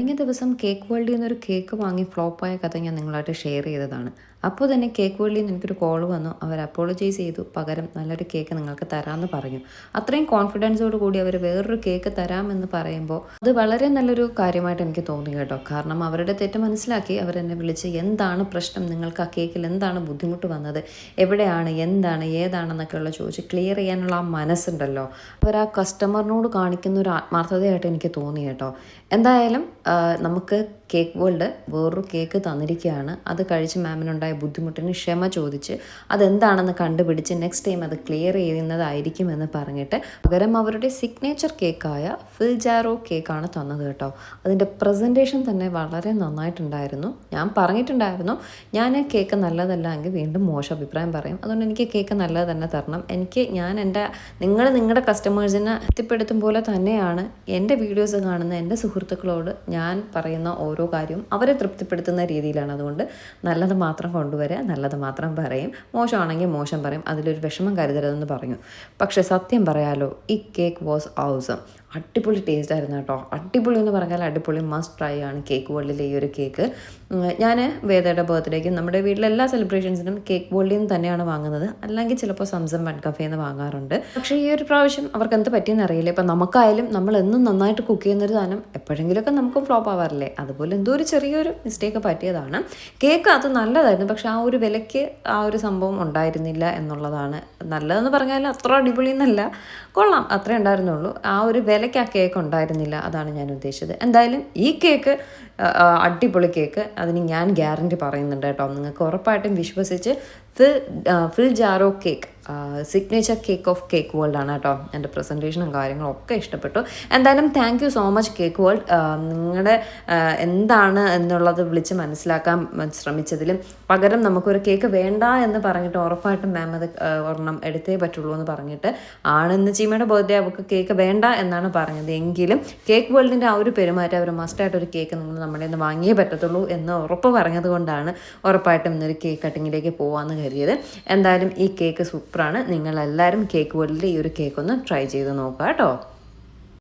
കഴിഞ്ഞ ദിവസം കേക്ക് വേൾഡിൽ നിന്നൊരു കേക്ക് വാങ്ങി ഫ്ലോപ്പായ കഥ ഞാൻ നിങ്ങളായിട്ട് ഷെയർ ചെയ്തതാണ്. അപ്പോൾ തന്നെ കേക്ക് വേൾഡിൽ നിന്ന് എനിക്കൊരു കോൾ വന്നു. അവർ അപ്പോളജൈസ് ചെയ്തു. പകരം നല്ലൊരു കേക്ക് നിങ്ങൾക്ക് തരാമെന്ന് പറഞ്ഞു. അത്രയും കോൺഫിഡൻസോട് കൂടി അവർ വേറൊരു കേക്ക് തരാമെന്ന് പറയുമ്പോൾ അത് വളരെ നല്ലൊരു കാര്യമായിട്ട് എനിക്ക് തോന്നി കേട്ടോ. കാരണം അവരുടെ തെറ്റ് മനസ്സിലാക്കി അവരെന്നെ വിളിച്ച് എന്താണ് പ്രശ്നം, നിങ്ങൾക്ക് ആ കേക്കിൽ എന്താണ് ബുദ്ധിമുട്ട് വന്നത്, എവിടെയാണ്, എന്താണ്, ഏതാണെന്നൊക്കെയുള്ള ചോദിച്ച് ക്ലിയർ ചെയ്യാനുള്ള ആ മനസ്സുണ്ടല്ലോ, അവർ ആ കസ്റ്റമറിനോട് കാണിക്കുന്ന ഒരു ആത്മാർത്ഥതയായിട്ട് എനിക്ക് തോന്നി കേട്ടോ. എന്തായാലും നമുക്ക് കേക്ക് വേൾഡ് വേറൊരു കേക്ക് തന്നിരിക്കുകയാണ്. അത് കഴിച്ച് മാമിനുണ്ടായ ബുദ്ധിമുട്ടിന് ക്ഷമ ചോദിച്ച് അതെന്താണെന്ന് കണ്ടുപിടിച്ച് നെക്സ്റ്റ് ടൈം അത് ക്ലിയർ ചെയ്യുന്നതായിരിക്കുമെന്ന് പറഞ്ഞിട്ട് പകരം അവരുടെ സിഗ്നേച്ചർ കേക്കായ ഫിൽജാറോ കേക്കാണ് തന്നത് കേട്ടോ. അതിൻ്റെ പ്രസൻറ്റേഷൻ തന്നെ വളരെ നന്നായിട്ടുണ്ടായിരുന്നു. ഞാൻ പറഞ്ഞിട്ടുണ്ടായിരുന്നു ഞാൻ കേക്ക് നല്ലതല്ല എങ്കിൽ വീണ്ടും മോശം അഭിപ്രായം പറയും. അതുകൊണ്ട് എനിക്ക് കേക്ക് നല്ലത് തന്നെ തരണം. നിങ്ങളുടെ കസ്റ്റമേഴ്സിനെ തൃപ്തിപ്പെടുത്തും പോലെ തന്നെയാണ് എൻ്റെ വീഡിയോസ് കാണുന്ന എൻ്റെ സുഹൃത്തുക്കളോട് ഞാൻ പറയുന്ന ഓരോ കാര്യവും അവരെ തൃപ്തിപ്പെടുത്തുന്ന രീതിയിലാണ്. അതുകൊണ്ട് നല്ലത് മാത്രം കൊണ്ടുവരിക, നല്ലത് മാത്രം പറയും, മോശമാണെങ്കിൽ മോശം പറയും, അതിലൊരു വിഷമം കരുതരുതെന്ന് പറഞ്ഞു. പക്ഷേ സത്യം പറയാലോ, ഈ കേക്ക് വാസ് ഔസം. അടിപൊളി ടേസ്റ്റ് ആയിരുന്നു കേട്ടോ. അടിപൊളി എന്ന് പറഞ്ഞാൽ അടിപൊളി, മസ്റ്റ് ട്രൈ ആണ് കേക്ക് വേൾഡിലെ ഈ ഒരു കേക്ക്. ഞാൻ വേദയുടെ ബർത്ത്ഡേക്കും നമ്മുടെ വീട്ടിലെ എല്ലാ സെലിബ്രേഷൻസിനും കേക്ക് വേൾഡിൽ നിന്ന് തന്നെയാണ് വാങ്ങുന്നത്. അല്ലെങ്കിൽ ചിലപ്പോൾ സംസം വൺ കഫേന്ന് വാങ്ങാറുണ്ട്. പക്ഷേ ഈ ഒരു പ്രാവശ്യം അവർക്ക് എന്ത് പറ്റിയെന്ന് അറിയില്ല. ഇപ്പം നമുക്കായാലും നമ്മൾ എന്നും നന്നായിട്ട് കുക്ക് ചെയ്യുന്നൊരു സാധനം എപ്പോഴെങ്കിലുമൊക്കെ നമുക്കും ഫ്ലോപ്പ് ആവാറില്ലേ, അതുപോലെ എന്തോ ഒരു ചെറിയൊരു മിസ്റ്റേക്ക് പറ്റിയതാണ്. കേക്ക് അത് നല്ലതായിരുന്നു, പക്ഷെ ആ ഒരു വിലയ്ക്ക് ആ ഒരു സംഭവം ഉണ്ടായിരുന്നില്ല എന്നുള്ളതാണ്. നല്ലതെന്ന് പറഞ്ഞാൽ അത്ര അടിപൊളി എന്നല്ല, കൊള്ളാം, അത്രേ ഉണ്ടായിരുന്നുള്ളൂ. ആ ഒരു വിലയ്ക്ക് ആ കേക്ക് ഉണ്ടായിരുന്നില്ല, അതാണ് ഞാൻ ഉദ്ദേശിച്ചത്. എന്തായാലും ഈ കേക്ക് അടിപൊളി കേക്ക്, അതിന് ഞാൻ ഗ്യാരണ്ടി പറയുന്നുണ്ട് കേട്ടോ. നിങ്ങൾക്ക് ഉറപ്പായിട്ടും വിശ്വസിച്ച് ഫിൽജാറോ cake signature cake of cake world ആണ് കേട്ടോ. എൻ്റെ പ്രസൻറ്റേഷനും കാര്യങ്ങളും ഒക്കെ ഇഷ്ടപ്പെട്ടു. എന്തായാലും thank you so much cake world. നിങ്ങളുടെ എന്താണ് എന്നുള്ളത് വിളിച്ച് മനസ്സിലാക്കാൻ ശ്രമിച്ചതിലും പകരം നമുക്കൊരു കേക്ക് വേണ്ട എന്ന് പറഞ്ഞിട്ട് ഉറപ്പായിട്ടും മാം അത് ഒരെണ്ണം എടുത്തേ പറ്റുള്ളൂ എന്ന് പറഞ്ഞിട്ട് ആണെന്ന് ചീമയുടെ ബർത്ത്ഡേ അവർക്ക് കേക്ക് വേണ്ട എന്നാണ് പറഞ്ഞത്. എങ്കിലും കേക്ക് വേൾഡിൻ്റെ ആ ഒരു പെരുമാറ്റം അവർ മസ്റ്റായിട്ടൊരു കേക്ക് നിങ്ങൾ നമ്മുടെ നിന്ന് വാങ്ങിയേ പറ്റത്തുള്ളൂ എന്ന് ഉറപ്പ് പറഞ്ഞത് കൊണ്ടാണ് ഉറപ്പായിട്ടും ഇന്നൊരു കേക്ക് കട്ടിങ്ങിലേക്ക് പോകാമെന്ന് കരുതിയത്. എന്തായാലും ഈ കേക്ക് സൂപ്പറാണ്. നിങ്ങളെല്ലാവരും കേക്ക് വേൾഡിൽ ഈ ഒരു കേക്ക് ഒന്ന് ട്രൈ ചെയ്ത് നോക്കുക കേട്ടോ.